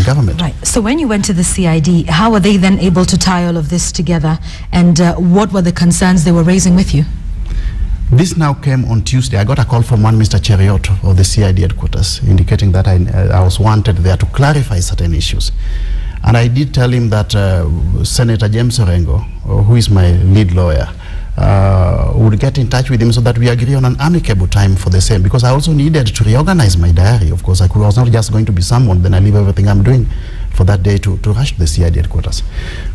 government. Right. So when you went to the CID, how were they then able to tie all of this together? And what were the concerns they were raising with you? This now came on Tuesday. I got a call from one Mr. Cheriot of the CID headquarters indicating that I was wanted there to clarify certain issues. And I did tell him that Senator James Orengo, who is my lead lawyer, would get in touch with him so that we agree on an amicable time for the same, because I also needed to reorganize my diary. Of course, I was not just going to be summoned, then I leave everything I'm doing for that day to rush to the CID headquarters.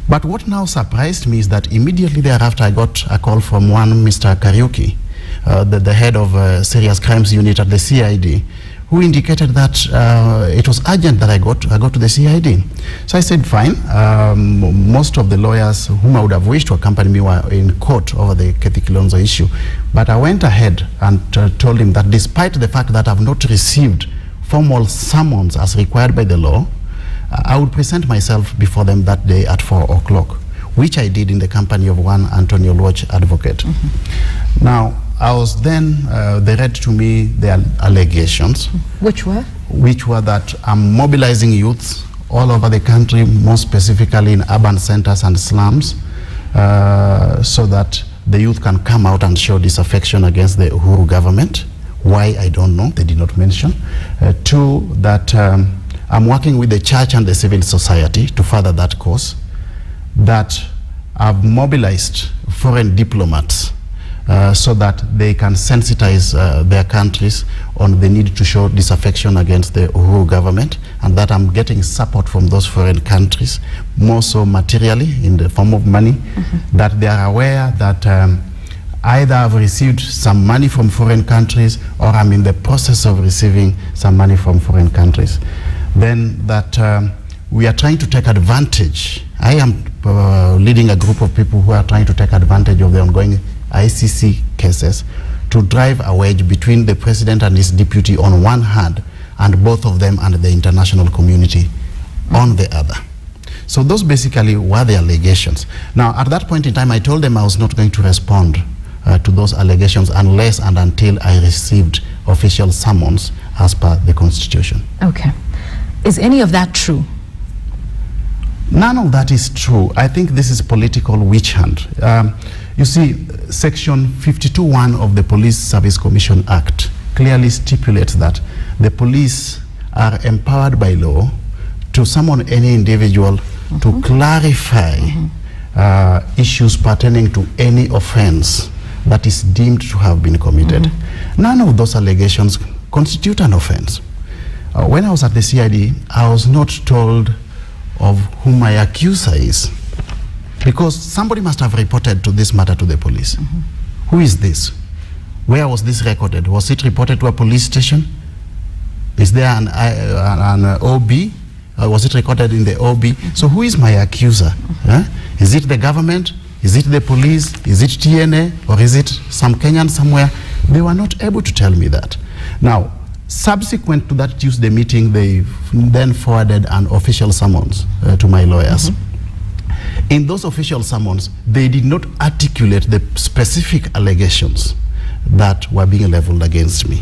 But what now surprised me is that immediately thereafter I got a call from one Mr. Kariuki, the head of Serious Crimes Unit at the CID, who indicated that it was urgent that I go to the CID. So I said, fine. Most of the lawyers whom I would have wished to accompany me were in court over the Kathy Kilonzo issue. But I went ahead and told him that despite the fact that I've not received formal summons as required by the law, I would present myself before them that day at 4 o'clock, which I did in the company of one Antonio Lodge advocate. Mm-hmm. Now, I was then, they read to me their allegations. Which were? Which were that I'm mobilizing youths all over the country, more specifically in urban centers and slums, so that the youth can come out and show disaffection against the Uhuru government. Why, I don't know, they did not mention. Two, that I'm working with the church and the civil society to further that cause. That I've mobilized foreign diplomats so that they can sensitize their countries on the need to show disaffection against the Uhuru government, and that I'm getting support from those foreign countries, more so materially in the form of money, that they are aware that either I've received some money from foreign countries or I'm in the process of receiving some money from foreign countries. Then that we are trying to take advantage. I am leading a group of people who are trying to take advantage of the ongoing ICC cases to drive a wedge between the president and his deputy on one hand, and both of them and the international community on the other. So those basically were the allegations. Now, at that point in time, I told them I was not going to respond to those allegations unless and until I received official summons as per the Constitution. Okay. Is any of that true? None of that is true. I think this is political witch hunt. You see, Section 52(1) of the Police Service Commission Act clearly stipulates that the police are empowered by law to summon any individual to clarify issues pertaining to any offense that is deemed to have been committed. None of those allegations constitute an offense. When I was at the CID, I was not told of who my accuser is, because somebody must have reported to this matter to the police. Who is this? Where was this recorded? Was it reported to a police station? Is there an OB? Was it recorded in the OB? So who is my accuser? Is it the government? Is it the police? Is it TNA? Or is it some Kenyan somewhere? They were not able to tell me that. Now, subsequent to that Tuesday meeting, they then forwarded an official summons to my lawyers. In those official summons, they did not articulate the specific allegations that were being leveled against me.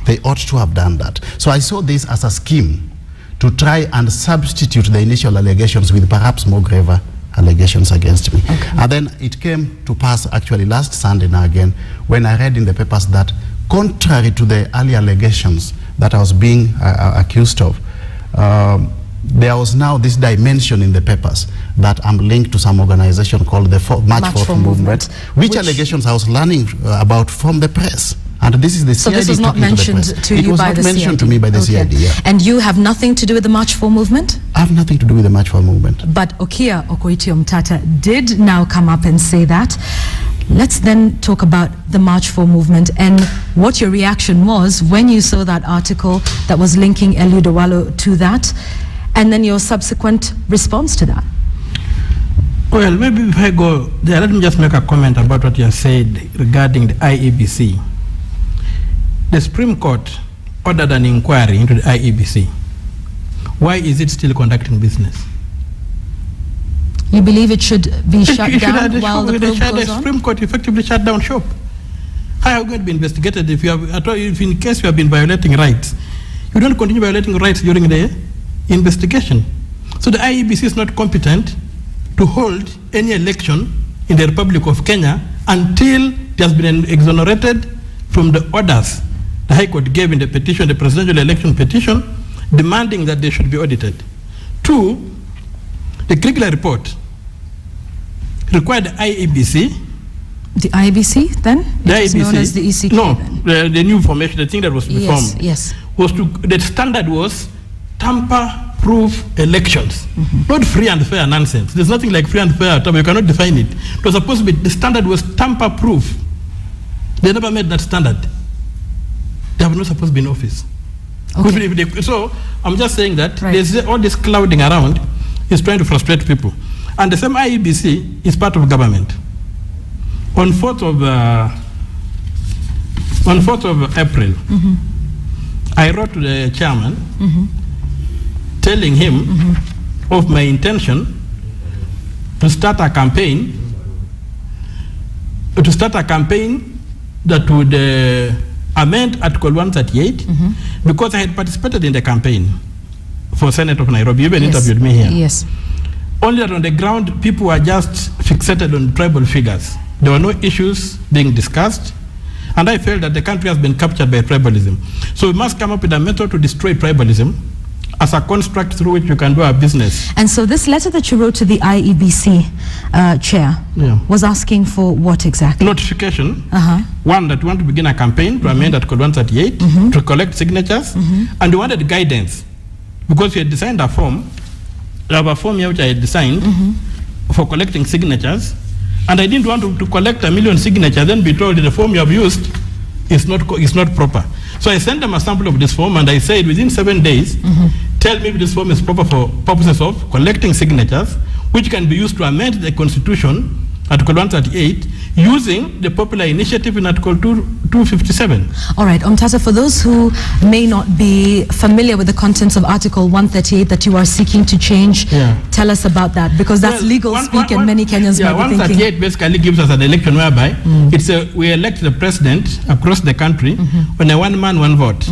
They ought to have done that. So I saw this as a scheme to try and substitute the initial allegations with perhaps more graver allegations against me. And then it came to pass actually last Sunday now again, when I read in the papers that contrary to the early allegations that I was being accused of, there was now this dimension in the papers that I'm linked to some organization called the March for Movement, which allegations I was learning about from the press. And this is the CID. So this was not mentioned to you by the CID? It was not mentioned to me by the CID, yeah. And you have nothing to do with the March for Movement? I have nothing to do with the March for Movement. But Okia Okoitio Mtata did now come up and say that. Let's then talk about the March for Movement and what your reaction was when you saw that article that was linking Eliud Owalo to that, and then your subsequent response to that. Well, maybe if I go there, let me just make a comment about what you said regarding the IEBC. The Supreme Court ordered an inquiry into the IEBC. Why is it still conducting business? You believe it should be shut down while the probe goes on? The Supreme Court effectively shut down shop. How are you going to be investigated if you have, if in case you have been violating rights? You don't continue violating rights during the investigation. So the IEBC is not competent to hold any election in the Republic of Kenya until it has been exonerated from the orders the High Court gave in the petition, the presidential election petition, demanding that they should be audited. 2, the Kriegler report required the IEBC. The IEBC then? The It is IEBC, known as the ECK. no, the new formation, the thing that was reformed. Yes. Was to, the standard was tamper-proof elections, not free and fair nonsense. There's nothing like free and fair, you cannot define it. It was supposed to be, the standard was tamper-proof. They never made that standard. They have not supposed to be in office. Okay. So I'm just saying that Right. there's all this clouding around is trying to frustrate people. And the same IEBC is part of government. On 4th of April, I wrote to the chairman telling him of my intention to start a campaign that would amend Article 138 because I had participated in the campaign for Senate of Nairobi. You even interviewed me here. Yes. Only that on the ground, people were just fixated on tribal figures. There were no issues being discussed. And I felt that the country has been captured by tribalism. So we must come up with a method to destroy tribalism as a construct through which you can do our business. And so this letter that you wrote to the IEBC chair was asking for what exactly? Notification. One, that we want to begin a campaign to amend Article 138 to collect signatures. And we wanted guidance because we had designed a form. I have a form here which I had designed for collecting signatures. And I didn't want to collect 1 million signatures, then be told that the form you have used is not proper. So I sent them a sample of this form and I said within 7 days, tell me if this form is proper for purposes of collecting signatures, which can be used to amend the Constitution, Article 138, using the popular initiative in Article 257. All right, Omtata, for those who may not be familiar with the contents of Article 138 that you are seeking to change, tell us about that, because that's legal speak and many Kenyans might be thinking. 138 basically gives us an election whereby we elect the president across the country on a one-man, one-vote.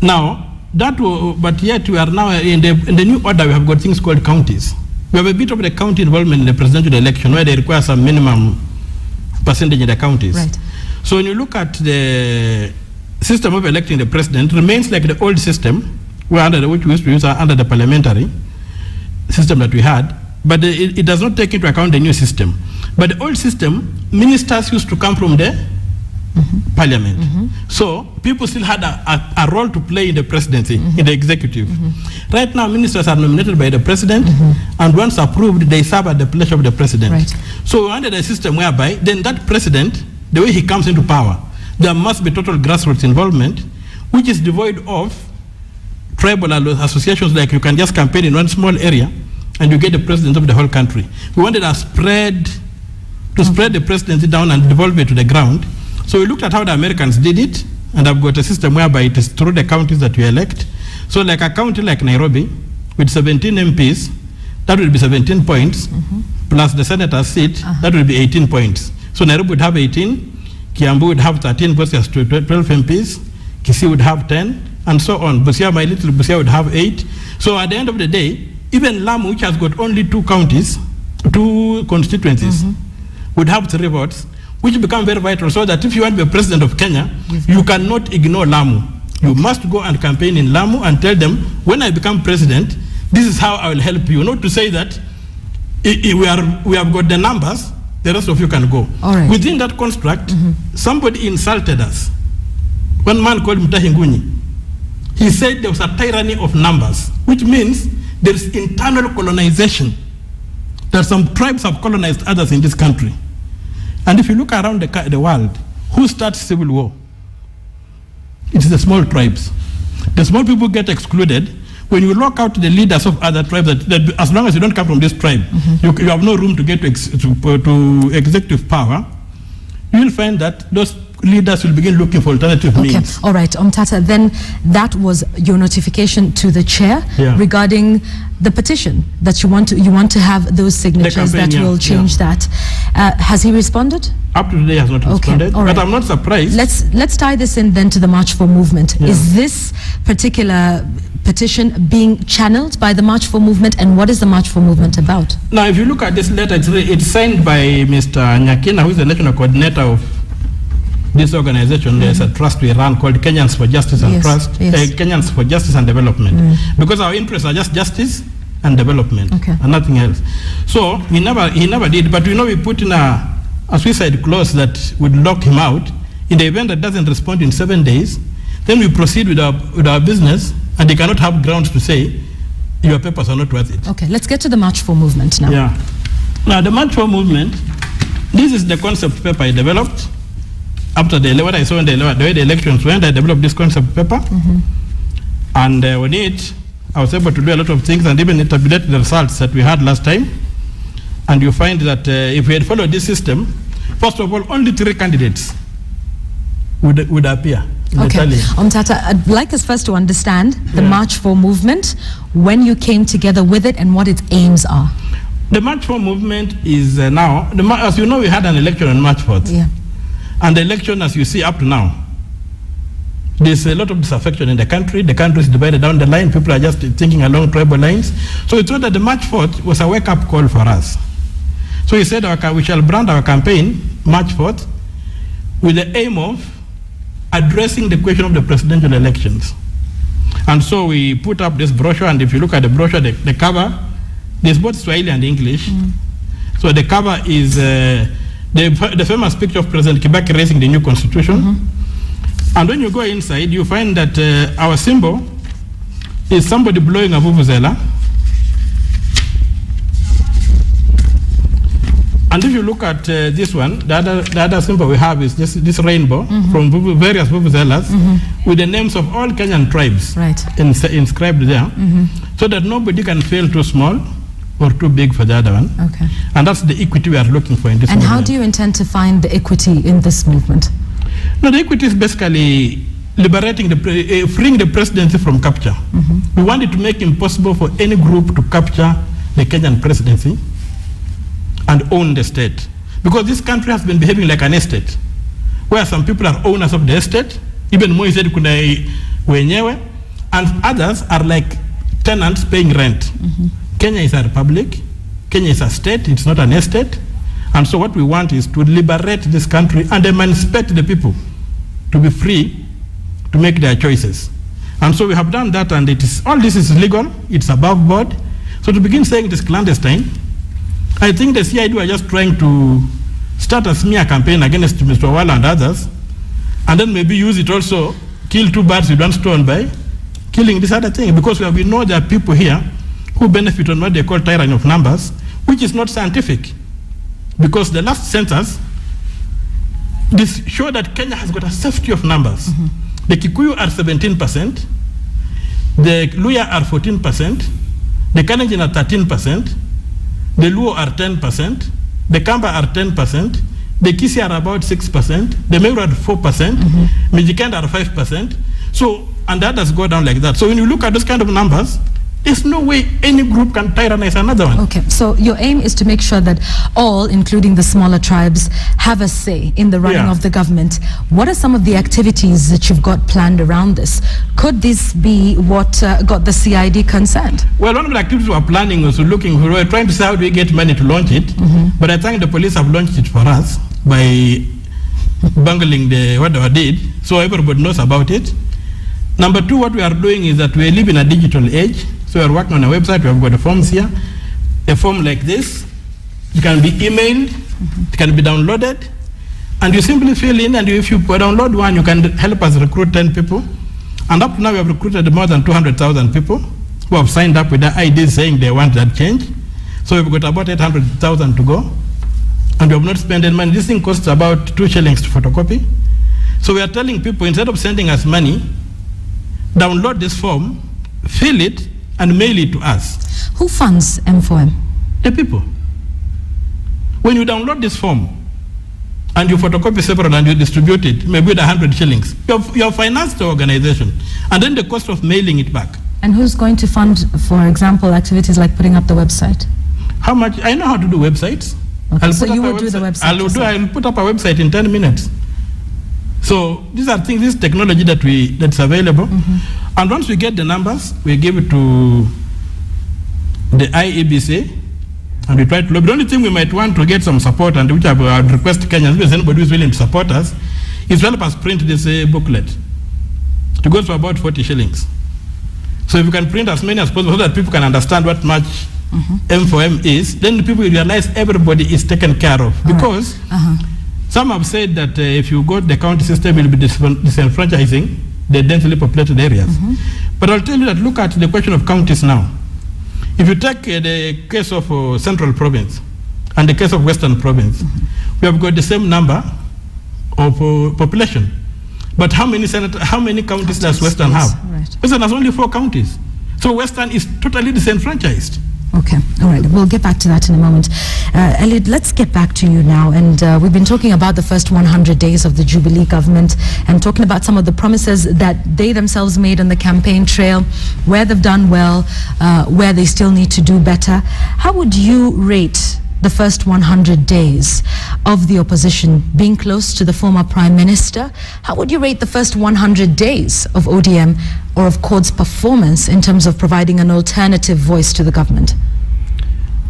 Now, but yet we are now in the new order, we have got things called counties. We have a bit of the county involvement in the presidential election where they require some minimum percentage in the counties. Right. So when you look at the system of electing the president, it remains like the old system, which we used to use under the parliamentary system that we had, but it does not take into account the new system. But the old system, ministers used to come from the parliament. So people still had a role to play in the presidency, in the executive. Right now, ministers are nominated by the president, and once approved, they serve at the pleasure of the president. Right. So under the system whereby, then that president, the way he comes into power, there must be total grassroots involvement, which is devoid of tribal associations, like you can just campaign in one small area, and you get the president of the whole country. We wanted to spread the presidency down and devolve it to the ground. So we looked at how the Americans did it, and I've got a system whereby it is through the counties that you elect. So like a county like Nairobi, with 17 MPs, that will be 17 points, plus the senator's seat, that will be 18 points. So Nairobi would have 18, Kiambu would have 13 versus 12 MPs, Kisii would have 10, and so on. Busia, my little Busia, would have 8. So at the end of the day, even Lamu, which has got only 2 constituencies, would have 3 votes, which become very vital, so that if you want to be president of Kenya, you cannot ignore Lamu. You must go and campaign in Lamu and tell them, when I become president, this is how I will help you. Not to say that we have got the numbers, the rest of you can go. All right. Within that construct, somebody insulted us. One man called Mutahi Ngunyi. He said there was a tyranny of numbers, which means there is internal colonization. That some tribes have colonized others in this country. And if you look around the world, who starts civil war? It's the small tribes. The small people get excluded. When you lock out the leaders of other tribes, that as long as you don't come from this tribe, you have no room to get to executive power. You will find that those leaders will begin looking for alternative means. All right, Omtata, then that was your notification to the chair regarding the petition that you want to have those signatures that will change that. Has he responded? Up to today has not responded, all right. but I'm not surprised. Let's tie this in then to the March for Movement. Yeah. Is this particular petition being channeled by the March for Movement, and what is the March for Movement about? Now, if you look at this letter, it's signed by Mr. Nyakina, who is the national coordinator of this organization. There's a trust we run called Kenyans for Justice and Kenyans for Justice and Development, because our interests are just justice and development, and nothing else. So he never did, but we put in a suicide clause that would lock him out. In the event that doesn't respond in 7 days, then we proceed with our business, and they cannot have grounds to say your papers are not worth it. Okay, let's get to the March for Movement now. Yeah. Now, the March for Movement, this is the concept paper I developed after what I saw in the way the elections went. I developed this concept paper, and on it, I was able to do a lot of things and even tabulate the results that we had last time. And you find that if we had followed this system, first of all, only 3 candidates would appear. Okay, Tata, I'd like us first to understand the March for Movement, when you came together with it and what its aims are. The March for Movement is now, as you know, we had an election on March 4th. Yeah. And the election, as you see up to now, there's a lot of disaffection in the country. The country is divided down the line. People are just thinking along tribal lines. So we thought that the March 4th was a wake-up call for us. So he said we shall brand our campaign March 4th with the aim of addressing the question of the presidential elections. And so we put up this brochure, and if you look at the brochure, the cover, there's both Swahili and English. So the cover is the famous picture of President Kibaki raising the new constitution. And when you go inside, you find that our symbol is somebody blowing a vuvuzela. And if you look at this one, the other symbol we have is this rainbow from various vuvuzelas with the names of all Kenyan tribes inscribed there, so that nobody can feel too small or too big for the other one. Okay. And that's the equity we are looking for in this movement. And how do you intend to find the equity in this movement? No, the equity is basically liberating freeing the presidency from capture. We wanted to make it impossible for any group to capture the Kenyan presidency and own the state. Because this country has been behaving like an estate, where some people are owners of the estate, even more said kuna wenyewe, and others are like tenants paying rent. Kenya is a republic, Kenya is a state, it's not an estate. And so what we want is to liberate this country and emancipate the people to be free to make their choices. And so we have done that, and all this is legal, it's above board. So to begin saying it is clandestine, I think the CID are just trying to start a smear campaign against Mr. Owalo and others, and then maybe use it also, kill 2 birds with 1 stone by killing this other thing, because we know there are people here who benefit on what they call tyranny of numbers, which is not scientific. Because the last census, this showed that Kenya has got a safety of numbers. The Kikuyu are 17%, the Luya are 14%, the Kalenjin are 13%, the Luo are 10%, the Kamba are 10%, the Kisi are about 6%, the Meru are 4%, Mijikenda are 5%. So, and the others go down like that. So when you look at those kind of numbers, there's no way any group can tyrannize another one. Okay, so your aim is to make sure that all, including the smaller tribes, have a say in the running of the government. What are some of the activities that you've got planned around this? Could this be what got the CID concerned? Well, one of the activities we're planning was we were trying to see how do we get money to launch it, but I think the police have launched it for us by bungling what they did, so everybody knows about it. Number 2, what we are doing is that we live in a digital age. So we are working on a website. We have got the forms here. A form like this, it can be emailed, it can be downloaded, and you simply fill in, and if you download one, you can help us recruit 10 people. And up to now, we have recruited more than 200,000 people who have signed up with their IDs saying they want that change. So we've got about 800,000 to go, and we have not spent any money. This thing costs about 2 shillings to photocopy. So we are telling people, instead of sending us money, download this form, fill it, and mail it to us. Who funds M4M? The people. When you download this form and you photocopy several and you distribute it, maybe with 100 shillings, you have financed the organization, and then the cost of mailing it back. And who's going to fund, for example, activities like putting up the website? How much? I know how to do websites. Okay, so you will do the website. I'll put up a website in 10 minutes. So these are things, this technology that's available. And once we get the numbers, we give it to the IEBC, and we try to lobby. The only thing we might want to get some support, and which I would request Kenyans, if anybody who is willing to support us, is to help us print this booklet. It goes for about 40 shillings. So if you can print as many as possible so that people can understand what much M for M is, then the people will realize everybody is taken care of. Because some have said that if you go to the county system, it will be disenfranchising the densely populated areas. But I'll tell you that look at the question of counties now. If you take the case of Central Province and the case of Western Province, we have got the same number of population. But how many counties does Western have? Right. Western has only 4 counties. So Western is totally disenfranchised. Okay, all right. We'll get back to that in a moment. Eliud, let's get back to you now. And we've been talking about the first 100 days of the Jubilee government and talking about some of the promises that they themselves made on the campaign trail, where they've done well, where they still need to do better. How would you rate the first 100 days of the opposition, being close to the former Prime Minister? How would you rate the first 100 days of ODM or of CORD's performance in terms of providing an alternative voice to the government?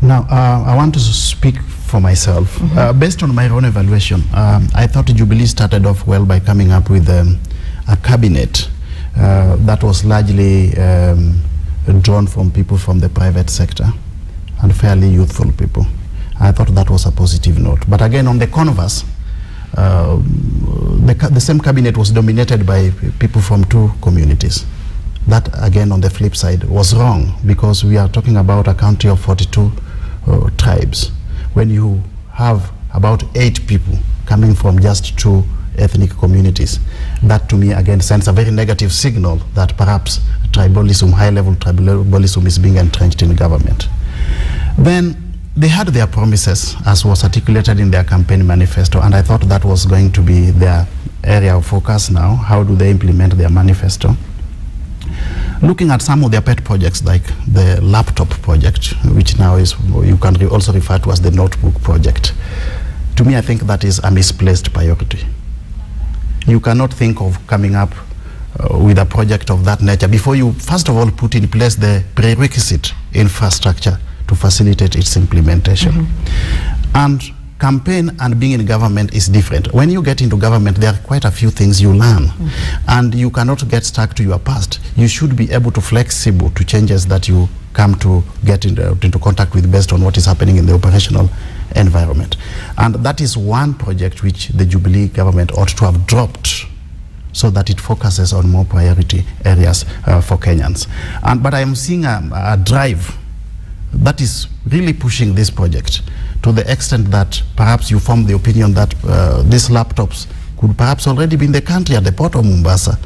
Now, I want to speak for myself. Based on my own evaluation, I thought Jubilee started off well by coming up with a cabinet that was largely drawn from people from the private sector and fairly youthful people. I thought that was a positive note. But again, on the converse, the same cabinet was dominated by people from 2 communities. That, again, on the flip side, was wrong, because we are talking about a country of 42 tribes. When you have about 8 people coming from just 2 ethnic communities, that to me, again, sends a very negative signal that perhaps tribalism, high-level tribalism, is being entrenched in government. Then they had their promises, as was articulated in their campaign manifesto, and I thought that was going to be their area of focus now. How do they implement their manifesto? Looking at some of their pet projects, like the laptop project, which now is, you can also refer to as the notebook project. To me, I think that is a misplaced priority. You cannot think of coming up with a project of that nature before you, first of all, put in place the prerequisite infrastructure to facilitate its implementation. And campaign and being in government is different. When you get into government, there are quite a few things you learn, and you cannot get stuck to your past. You should be able to flexible to changes that you come to get into contact with based on what is happening in the operational environment. And that is one project which the Jubilee government ought to have dropped, so that it focuses on more priority areas for Kenyans. But I am seeing a drive that is really pushing this project to the extent that perhaps you form the opinion that these laptops could perhaps already be in the country at the port of Mombasa.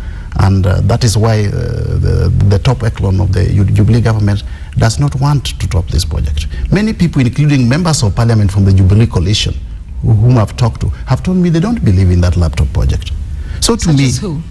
And that is why the top echelon of the Jubilee government does not want to drop this project. Many people, including members of parliament from the Jubilee coalition, whom I've talked to, have told me they don't believe in that laptop project. So to me, Such as who?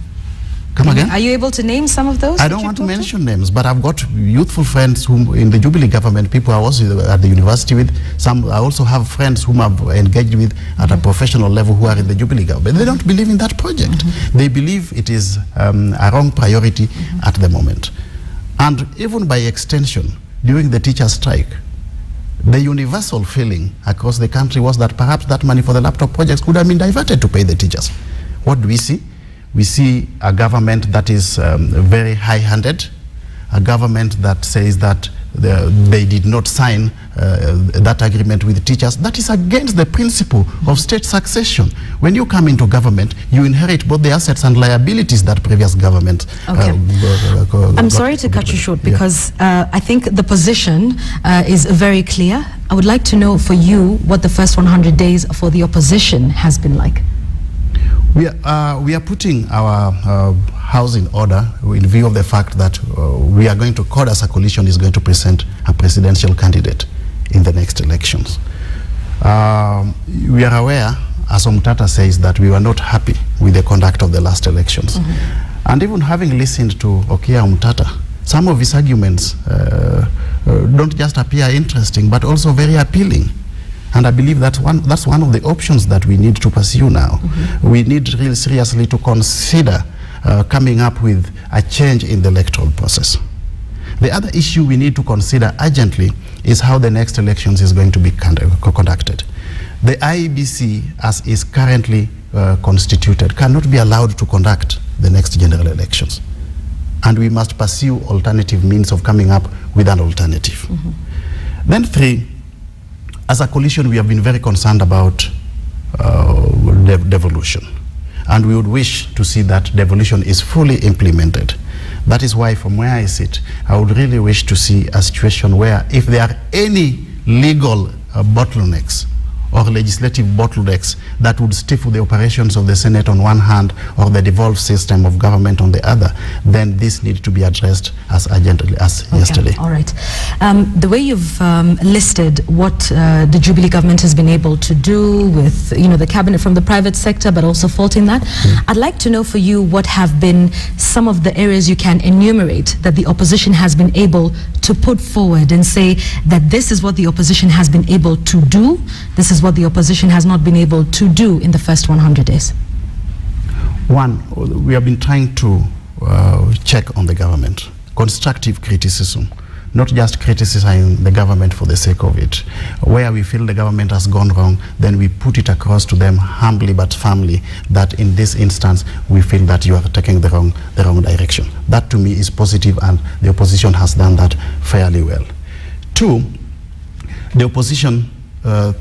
Come again? Are you able to name some of those? I don't want to mention names, but I've got youthful friends whom in the Jubilee government, people I was at the university with. Some I also have friends whom I've engaged with at a professional level who are in the Jubilee government. They don't believe in that project. They believe it is a wrong priority at the moment. And even by extension, during the teacher strike, the universal feeling across the country was that perhaps that money for the laptop projects could have been diverted to pay the teachers. What do we see? We see a government that is very high-handed, a government that says that they did not sign that agreement with teachers. That is against the principle of state succession. When you come into government, you inherit both the assets and liabilities that previous government. I'm sorry to cut you short, because I think the position is very clear. I would like to know for you what the first 100 days for the opposition has been like. We are putting our house in order in view of the fact that we are going to, CORD as a coalition is going to present a presidential candidate in the next elections. We are aware, as Omtata says, that we were not happy with the conduct of the last elections. And even having listened to Okia Omtata, some of his arguments don't just appear interesting, but also very appealing. And I believe that's one of the options that we need to pursue now. We need really seriously to consider coming up with a change in the electoral process. The other issue we need to consider urgently is how the next elections is going to be conducted. The IEBC, as is currently constituted, cannot be allowed to conduct the next general elections. And we must pursue alternative means of coming up with an alternative. Then 3, as a coalition, we have been very concerned about devolution. And we would wish to see that devolution is fully implemented. That is why, from where I sit, I would really wish to see a situation where if there are any legal bottlenecks or legislative bottlenecks that would stifle the operations of the Senate on one hand or the devolved system of government on the other, then this needs to be addressed as urgently as yesterday. All right. The way you've listed what the Jubilee government has been able to do with the cabinet from the private sector, but also faulting that, I'd like to know for you what have been some of the areas you can enumerate that the opposition has been able to put forward and say that this is what the opposition has been able to do, this is what the opposition has not been able to do in the first 100 days. One, we have been trying to check on the government, constructive criticism, not just criticizing the government for the sake of it. Where we feel the government has gone wrong, then we put it across to them humbly but firmly that in this instance, we feel that you are taking the wrong direction. That to me is positive, and the opposition has done that fairly well. 2, the opposition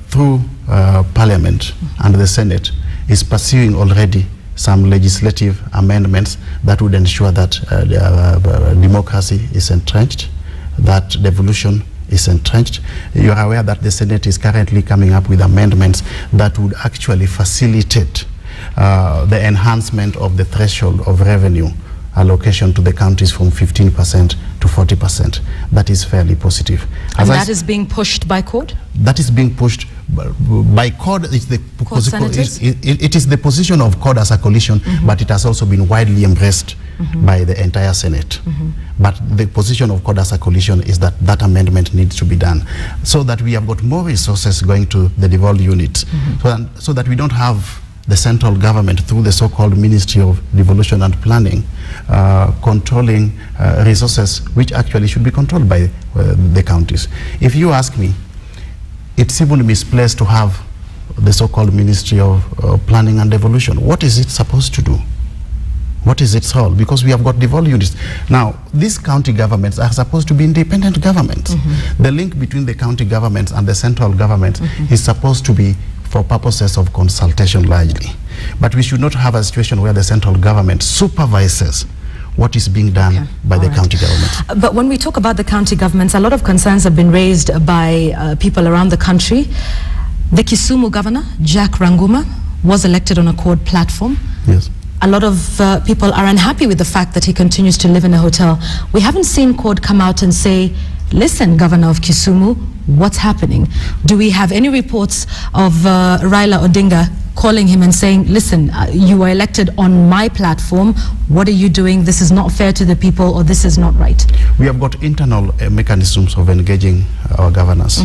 through Parliament and the Senate is pursuing already some legislative amendments that would ensure that democracy is entrenched, that devolution is entrenched. You are aware that the Senate is currently coming up with amendments that would actually facilitate the enhancement of the threshold of revenue allocation to the counties from 15% to 40%. That is fairly positive. And that is being pushed by CORD? That is being pushed by CORD. It is the position of CORD as a coalition, but it has also been widely embraced by the entire Senate. But the position of CORD as a coalition is that that amendment needs to be done so that we have got more resources going to the devolved units, so that we don't have the central government through the so-called Ministry of Devolution and Planning controlling resources which actually should be controlled by the counties. If you ask me, it's even misplaced to have the so-called Ministry of Planning and Devolution. What is it supposed to do? What is its role? Because we have got devolved units. Now, these county governments are supposed to be independent governments. The link between the county governments and the central government is supposed to be for purposes of consultation largely. But we should not have a situation where the central government supervises what is being done by the county government. But when we talk about the county governments, a lot of concerns have been raised by people around the country. The Kisumu governor, Jack Ranguma, was elected on a CORD platform. Yes. A lot of people are unhappy with the fact that he continues to live in a hotel. We haven't seen CORD come out and say, listen, Governor of Kisumu, what's happening? Do we have any reports of Raila Odinga calling him and saying, listen, you were elected on my platform, what are you doing? This is not fair to the people, or this is not right? We have got internal mechanisms of engaging our governors.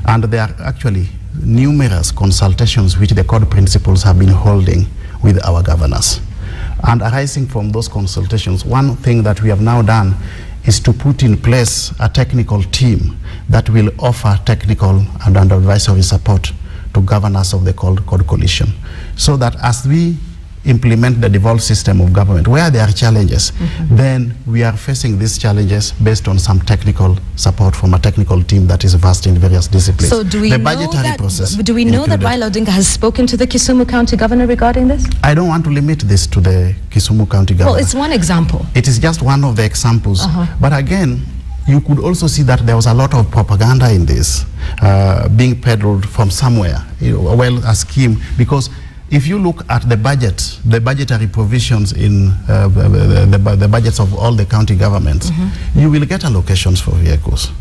And there are actually numerous consultations which the CORD principals have been holding with our governors. And arising from those consultations, one thing that we have now done is to put in place a technical team that will offer technical and advisory support to governors of the CORD coalition, so that as we implement the devolved system of government, where there are challenges, then we are facing these challenges based on some technical support from a technical team that is vast in various disciplines. So do we know that Raila Odinga has spoken to the Kisumu County Governor regarding this? I don't want to limit this to the Kisumu County Governor. Well, it's one example. It is just one of the examples. But again, you could also see that there was a lot of propaganda in this being peddled from somewhere, well, a scheme, because if you look at the budget, the budgetary provisions in the budgets of all the county governments, you will get allocations for vehicles,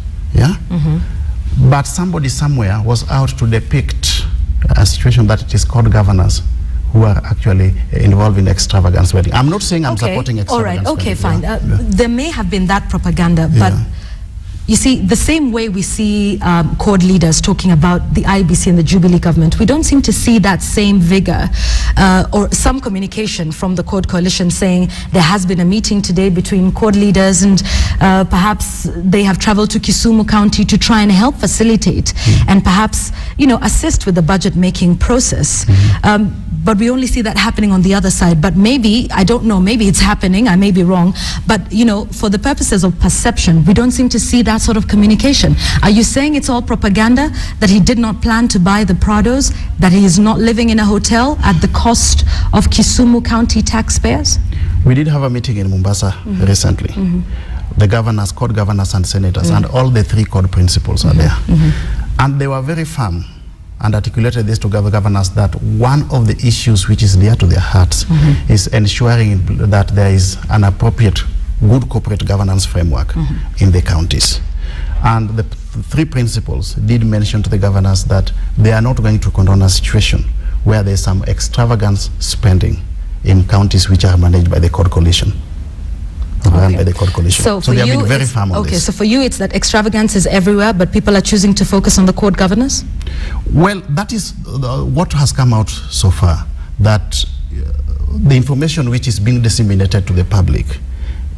But somebody somewhere was out to depict a situation that it is called governors who are actually involved in extravagance wedding. I'm not saying I'm supporting extravagance wedding. All right, okay, fine. There may have been that propaganda, but you see, the same way we see CORD leaders talking about the IEBC and the Jubilee government, we don't seem to see that same vigor or some communication from the CORD coalition saying there has been a meeting today between CORD leaders and perhaps they have traveled to Kisumu County to try and help facilitate and perhaps, assist with the budget making process. But we only see that happening on the other side. But maybe, I don't know, maybe it's happening, I may be wrong, but for the purposes of perception, we don't seem to see that sort of communication. Are you saying it's all propaganda, that he did not plan to buy the Prados, that he is not living in a hotel at the cost of Kisumu County taxpayers? We did have a meeting in Mombasa recently. The governors, CORD governors and senators, and all the 3 CORD principals are there. And they were very firm and articulated this to governors that one of the issues which is dear to their hearts is ensuring that there is an appropriate good corporate governance framework in the counties. And the 3 principles did mention to the governors that they are not going to condone a situation where there is some extravagant spending in counties which are managed by the CORD coalition. By the CORD coalition. So they have been very firm on this. So for you, it's that extravagance is everywhere, but people are choosing to focus on the CORD governors? Well, that is what has come out so far, that the information which is being disseminated to the public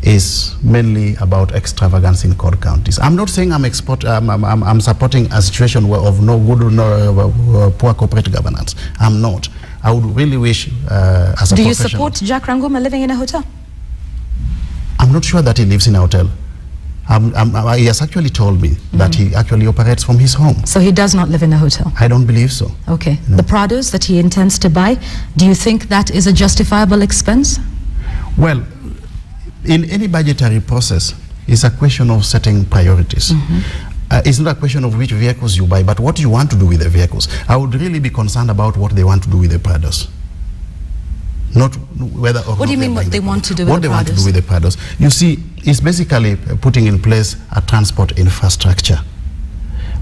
is mainly about extravagance in CORD counties. I'm not saying I'm supporting a situation of no good or poor corporate governance. I'm not. I would really wish as a Do you support Jack Rangoma living in a hotel? I'm not sure that he lives in a hotel. He has actually told me that he actually operates from his home. So he does not live in a hotel? I don't believe so. Okay. No. The Prados that he intends to buy, do you think that is a justifiable expense? Well, in any budgetary process, it's a question of setting priorities. It's not a question of which vehicles you buy, but what you want to do with the vehicles. I would really be concerned about what they want to do with the Prados. Not whether or what do you mean what they want to do with the Prados? What they want to do with the Prados. You see, it's basically putting in place a transport infrastructure.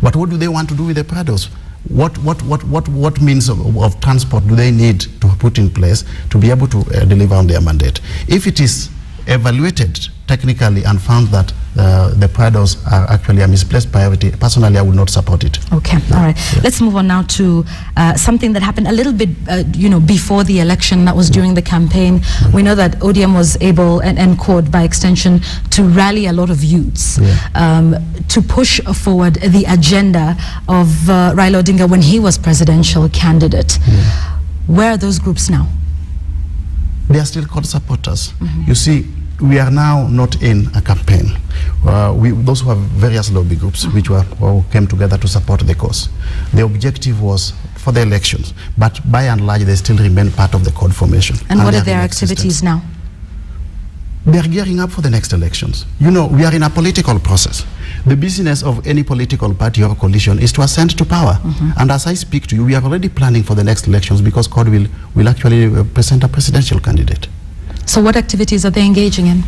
But what do they want to do with the Prados? What means of transport do they need to put in place to be able to deliver on their mandate? If it is evaluated technically and found that the Prados are actually a misplaced priority, personally I would not support it. Okay, all right. Yeah. Let's move on now to something that happened a little bit before the election, that was during the campaign. We know that ODM was able, and CORD by extension, to rally a lot of youths to push forward the agenda of Raila Odinga when he was presidential candidate. Where are those groups now? They are still CORD supporters. You see, we are now not in a campaign. Those who have various lobby groups which came together to support the cause. The objective was for the elections, but by and large they still remain part of the CORD formation. And what are their activities now? They are gearing up for the next elections. We are in a political process. The business of any political party or coalition is to ascend to power. And as I speak to you, we are already planning for the next elections because CORD will actually present a presidential candidate. So what activities are they engaging in?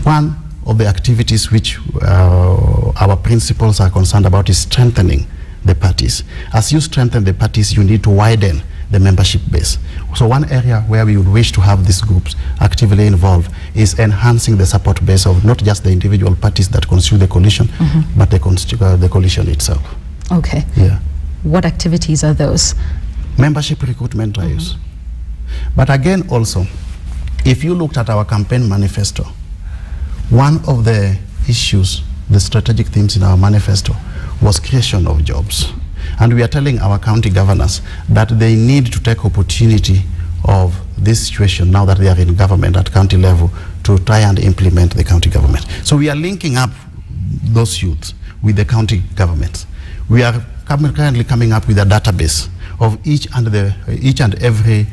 One of the activities which our principles are concerned about is strengthening the parties. As you strengthen the parties, you need to widen the membership base. So one area where we would wish to have these groups actively involved is enhancing the support base of not just the individual parties that constitute the coalition, but the coalition itself. Okay. Yeah. What activities are those? Membership recruitment drives. But again also, if you looked at our campaign manifesto, one of the issues, the strategic themes in our manifesto was creation of jobs. And we are telling our county governors that they need to take opportunity of this situation now that they are in government at county level to try and implement the county government. So we are linking up those youths with the county governments. We are currently coming up with a database of each and every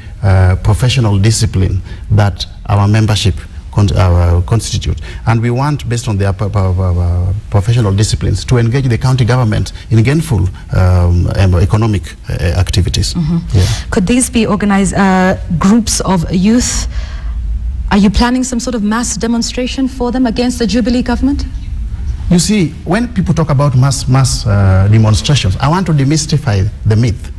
professional discipline that our membership constitute. And we want, based on their professional disciplines, to engage the county government in gainful economic activities. Could these be organized groups of youth? Are you planning some sort of mass demonstration for them against the Jubilee government? You see, when people talk about mass demonstrations, I want to demystify the myth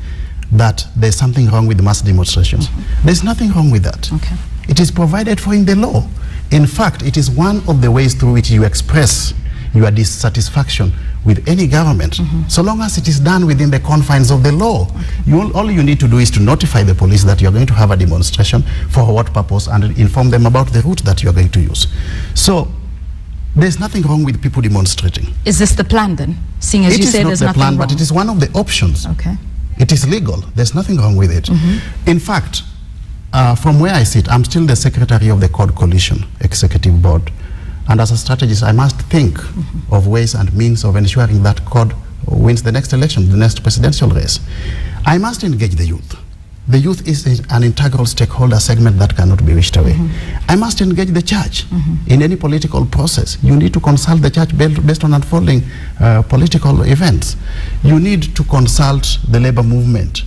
that there's something wrong with mass demonstrations. There's nothing wrong with that. Okay. It is provided for in the law. In fact, it is one of the ways through which you express your dissatisfaction with any government, so long as it is done within the confines of the law. All you need to do is to notify the police that you're going to have a demonstration, for what purpose, and inform them about the route that you're going to use. So there's nothing wrong with people demonstrating. Is this the plan then? Seeing as you say there's nothing wrong. It is not the plan, but it is one of the options. Okay. It is legal. There's nothing wrong with it. In fact, from where I sit, I'm still the secretary of the CORD Coalition Executive Board. And as a strategist, I must think of ways and means of ensuring that CORD wins the next election, the next presidential race. I must engage the youth. The youth is an integral stakeholder segment that cannot be wished away. I must engage the church. In any political process, you need to consult the church based on unfolding political events. You need to consult the labor movement,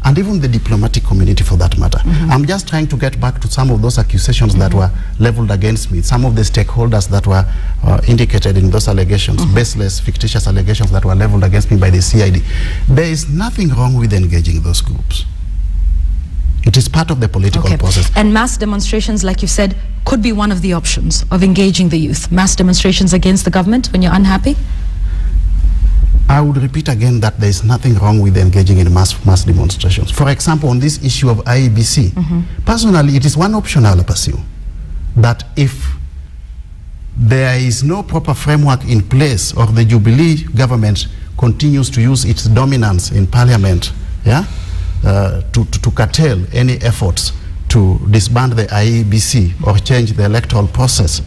and even the diplomatic community for that matter. I'm just trying to get back to some of those accusations that were leveled against me, some of the stakeholders that were indicated in those allegations, baseless, fictitious allegations that were leveled against me by the CID. There is nothing wrong with engaging those groups. It is part of the political process. And mass demonstrations, like you said, could be one of the options of engaging the youth. Mass demonstrations against the government when you're unhappy? I would repeat again that there is nothing wrong with engaging in mass demonstrations. For example, on this issue of IEBC, personally, it is one option I'll pursue. That if there is no proper framework in place, or the Jubilee government continues to use its dominance in parliament, to curtail any efforts to disband the IEBC or change the electoral process,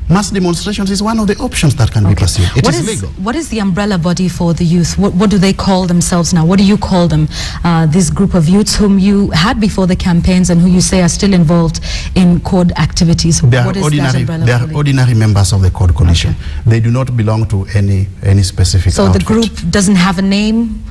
mass demonstrations is one of the options that can be pursued. It is legal. What is the umbrella body for the youth? What do they call themselves now? What do you call them? This group of youths whom you had before the campaigns and who you say are still involved in CORD activities. They are ordinary members of the CORD Coalition. They do not belong to any specific So outfit. the group doesn't have a name?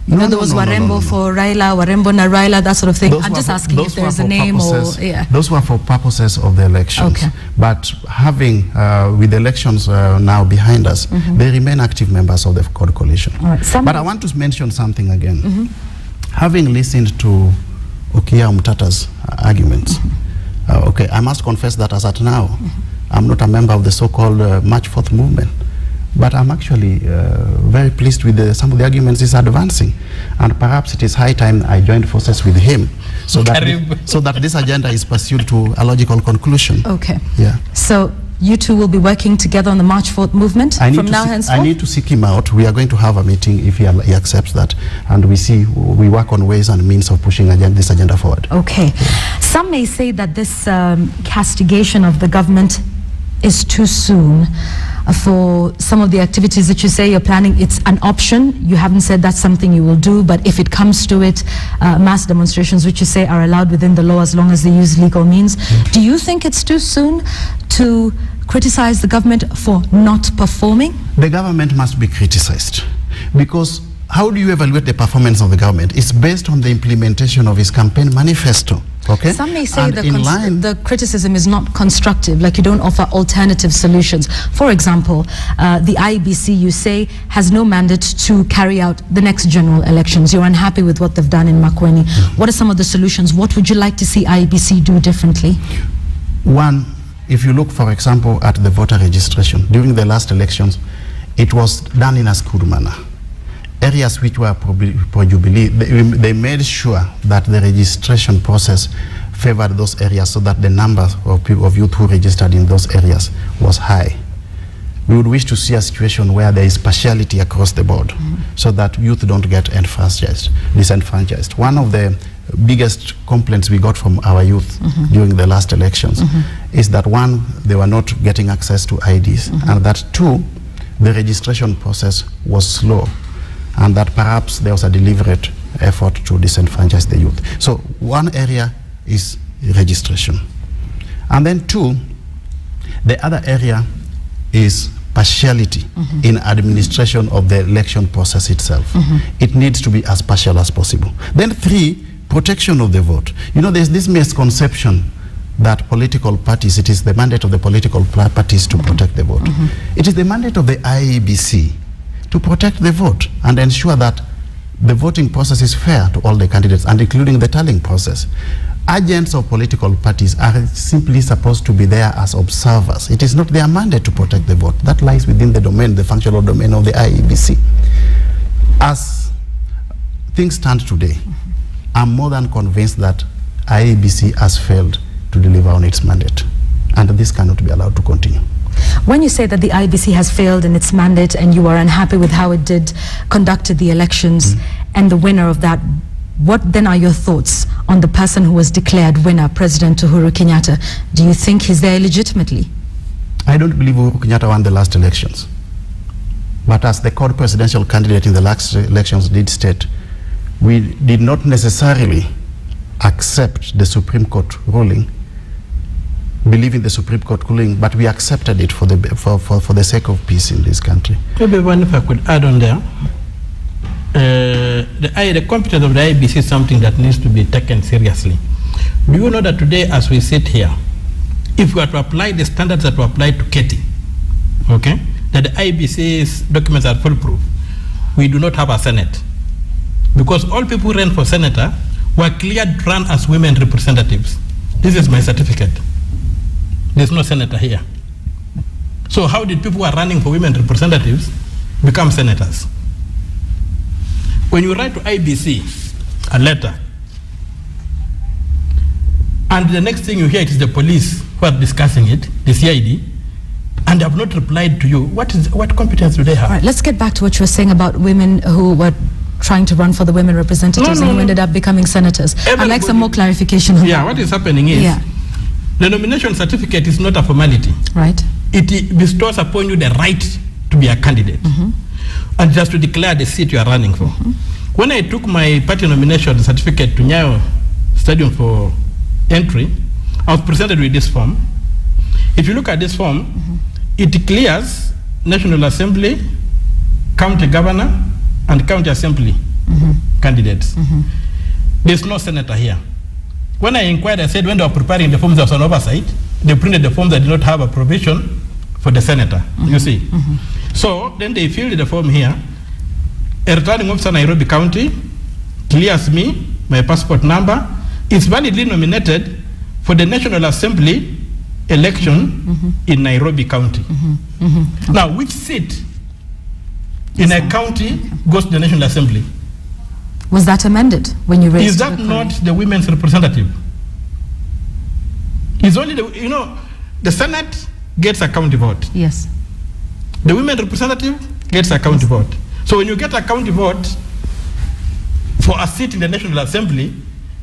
There was Warembo for Raila, Warembo na Raila, that sort of thing. I'm just asking if there's a name or... Those were for purposes of the elections. But having, with the elections now behind us, they remain active members of the CORD Coalition. But I want to mention something again. Having listened to Okia Mtata's arguments, I must confess that as at now, I'm not a member of the so-called March 4th movement. But I'm actually very pleased with some of the arguments he's advancing. And perhaps it is high time I joined forces with him so that this agenda is pursued to a logical conclusion. So you two will be working together on the March 4th movement from now henceforth? I need to seek him out. We are going to have a meeting if he accepts that. And we work on ways and means of pushing this agenda forward. Some may say that this castigation of the government is too soon for some of the activities that you say you're planning. It's an option. You haven't said that's something you will do, but if it comes to it, mass demonstrations, which you say are allowed within the law as long as they use legal means. Do you think it's too soon to criticize the government for not performing? The government must be criticized, because how do you evaluate the performance of the government? It's based on the implementation of his campaign manifesto. Some may say the criticism is not constructive, like you don't offer alternative solutions. For example, the IEBC, you say, has no mandate to carry out the next general elections. You're unhappy with what they've done in Makueni. What are some of the solutions? What would you like to see IEBC do differently? One, if you look, for example, at the voter registration, during the last elections, it was done in a skewed manner. Areas which were pro-Jubilee, they made sure that the registration process favored those areas so that the number of youth who registered in those areas was high. We would wish to see a situation where there is partiality across the board so that youth don't get disenfranchised. One of the biggest complaints we got from our youth during the last elections is that, one, they were not getting access to IDs, and that, two, the registration process was slow, and that perhaps there was a deliberate effort to disenfranchise the youth. So one area is registration. And then two, the other area is partiality in administration of the election process itself. It needs to be as partial as possible. Then three, protection of the vote. You know, there's this misconception that political parties, it is the mandate of the political parties to protect the vote. It is the mandate of the IEBC to protect the vote and ensure that the voting process is fair to all the candidates, and including the tallying process. agents of political parties are simply supposed to be there as observers. It is not their mandate to protect the vote. That lies within the domain, the functional domain of the IEBC. As things stand today, I'm more than convinced that IEBC has failed to deliver on its mandate, and this cannot be allowed to continue. When you say that the IEBC has failed in its mandate and you are unhappy with how it conducted the elections and the winner of that, what then are your thoughts on the person who was declared winner, President Uhuru Kenyatta? Do you think he's there illegitimately? I don't believe Uhuru Kenyatta won the last elections. But as the core presidential candidate in the last elections did state, we did not necessarily accept the Supreme Court ruling, believe in the Supreme Court ruling, but we accepted it for the sake of peace in this country. Maybe one, if I could add on there, the competence of the IEBC is something that needs to be taken seriously. Do you know that today, as we sit here, if we are to apply the standards that were applied to Katie, okay, that the IEBC's documents are foolproof, we do not have a Senate. Because all people who ran for senator were cleared to run as women representatives. This is my certificate. There's no senator here. So how did people who are running for women representatives become senators? When you write to IEBC a letter, and the next thing you hear it is the police who are discussing it, the CID, and they have not replied to you, what competence do they have? All right, let's get back to what you were saying about women who were trying to run for the women representatives and who ended up becoming senators. I'd like some more clarification on that. Yeah, what is happening is, the nomination certificate is not a formality. Right. It bestows upon you the right to be a candidate. And just to declare the seat you are running for. When I took my party nomination certificate to Nyayo Stadium for entry, I was presented with this form. If you look at this form, it clears National Assembly, County Governor, and County Assembly candidates. There's no senator here. When I inquired, I said when they were preparing the forms, there was an oversight. They printed the forms that did not have a provision for the senator, you see. So then they filled the form here. A returning officer Nairobi County clears me, my passport number, is validly nominated for the National Assembly election in Nairobi County. Now, which seat in a county goes to the National Assembly? Was that amended when you raised? Is that not the women's representative? It's only the Senate gets a county vote. Yes. The women representative gets a county vote. So when you get a county vote for a seat in the National Assembly,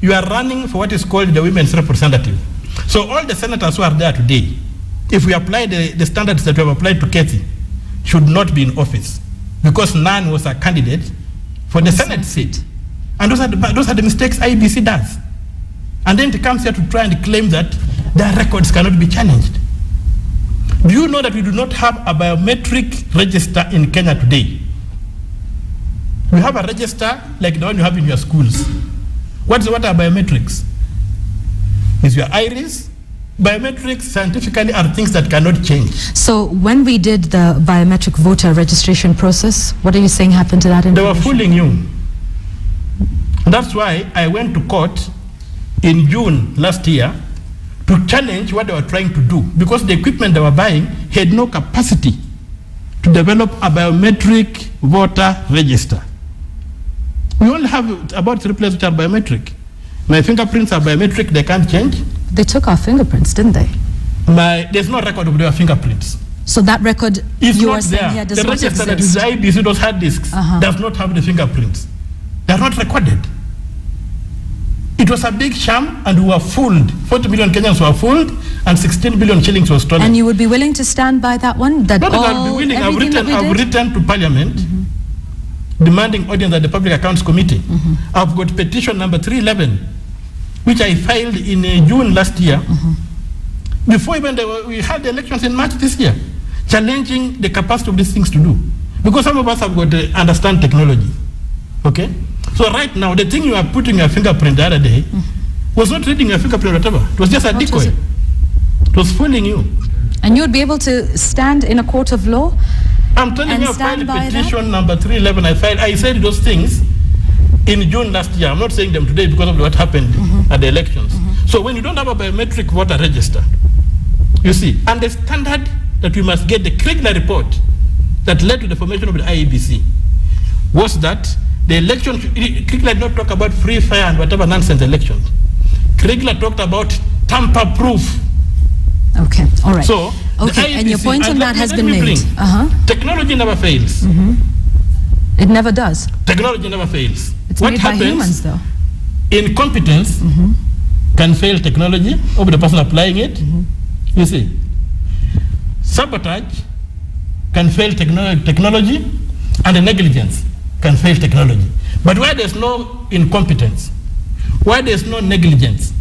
you are running for what is called the women's representative. So all the senators who are there today, if we apply the standards that we have applied to Katie, should not be in office, because none was a candidate for the Senate seat. And those are the mistakes IEBC does. And then it comes here to try and claim that their records cannot be challenged. Do you know that we do not have a biometric register in Kenya today? We have a register like the one you have in your schools. What are biometrics? Is your iris. Biometrics scientifically are things that cannot change. So when we did the biometric voter registration process, what are you saying happened to that information? They were fooling you. That's why I went to court in June last year to challenge what they were trying to do, because the equipment they were buying had no capacity to develop a biometric voter register. We only have about 3 places which are biometric. My fingerprints are biometric, they can't change. They took our fingerprints, didn't they? There's no record of their fingerprints. So that record is you not are saying here there. does The not register exist. that is the IEBC, those hard disks, does not have the fingerprints. They are not recorded. It was a big sham, and we were fooled. 40 million Kenyans were fooled, and 16 billion shillings was stolen. And you would be willing to stand by that one? That Not I'll be willing. I've written to Parliament demanding audience at the Public Accounts Committee. I've got petition number 311, which I filed in June last year, before even we had the elections in March this year, challenging the capacity of these things to do. Because some of us have got to understand technology. Okay? So right now, the thing you are putting your fingerprint the other day was not reading your fingerprint or whatever. It was just a decoy. It was fooling you. And you would be able to stand in a court of law? I'm telling you, I filed petition number 311. I said those things in June last year. I'm not saying them today because of what happened at the elections. So when you don't have a biometric voter register, you see, and the standard that we must get, the Kriegler report that led to the formation of the IEBC was that the election, Kriegler did not talk about free, fair, and whatever nonsense elections. Kriegler talked about tamper-proof. Okay, all right. So, okay, and your point on that has been made. Technology never fails. It never does. Technology never fails. It's made by humans, though. Incompetence can fail technology over the person applying it. You see, sabotage can fail technology, and the negligence can fail technology. But where there's no incompetence, where there's no negligence,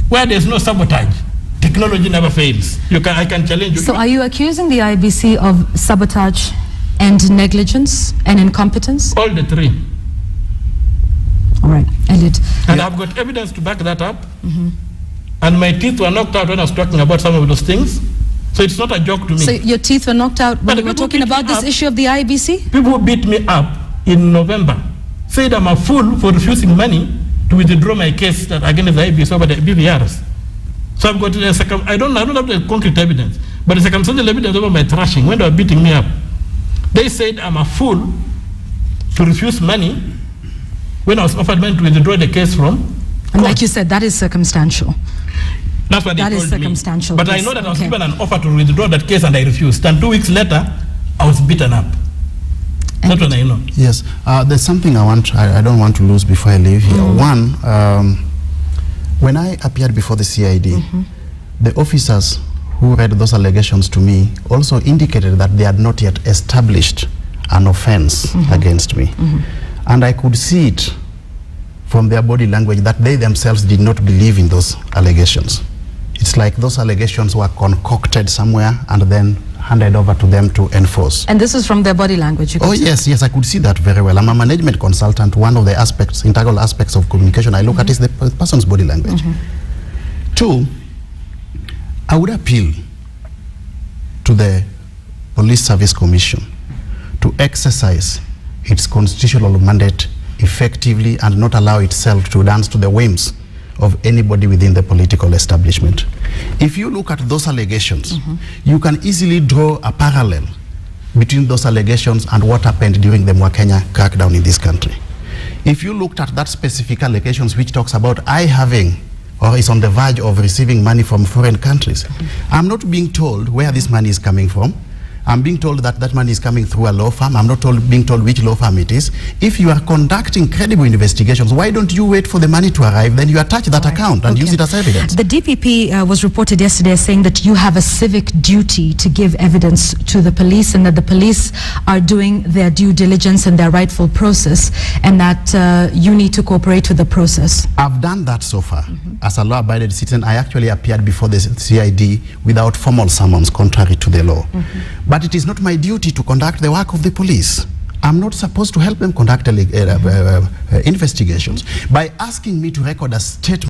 where there's no sabotage, technology never fails. I can challenge you. So are you accusing the IBC of sabotage and negligence and incompetence? All the three. All right, Eliud. And I've got evidence to back that up. And my teeth were knocked out when I was talking about some of those things. So it's not a joke to me. So your teeth were knocked out when we were talking about this issue of the IBC? People who beat me up in November said I'm a fool for refusing money to withdraw my case that against the IBC over the BVRs. So I've got I don't have the concrete evidence, but the circumstantial evidence over my thrashing when they were beating me up. They said I'm a fool to refuse money when I was offered money to withdraw the case from. And like you said, that is circumstantial. That's what they told me. That is circumstantial. But I know that I was given an offer to withdraw that case and I refused. And 2 weeks later, I was beaten up. That's what I know. Yes, there's something I don't want to lose before I leave here. One, when I appeared before the CID, the officers who read those allegations to me also indicated that they had not yet established an offense against me. And I could see it from their body language that they themselves did not believe in those allegations. It's like those allegations were concocted somewhere and then handed over to them to enforce. And this is from their body language? Oh yes, I could see that very well. I'm a management consultant. One of the aspects, integral aspects of communication I look at is the person's body language. Two, I would appeal to the Police Service Commission to exercise its constitutional mandate effectively and not allow itself to dance to the whims of anybody within the political establishment. If you look at those allegations, you can easily draw a parallel between those allegations and what happened during the Mwakenya crackdown in this country. If you looked at that specific allegations which talks about I having or is on the verge of receiving money from foreign countries, I'm not being told where this money is coming from. I'm being told that that money is coming through a law firm. I'm not being told which law firm it is. If you are conducting credible investigations, why don't you wait for the money to arrive? Then you attach that account and use it as evidence. The DPP was reported yesterday saying that you have a civic duty to give evidence to the police and that the police are doing their due diligence and their rightful process and that you need to cooperate with the process. I've done that so far. As a law-abiding citizen, I actually appeared before the CID without formal summons, contrary to the law. But it is not my duty to conduct the work of the police. I'm not supposed to help them conduct investigations. By asking me to record a statement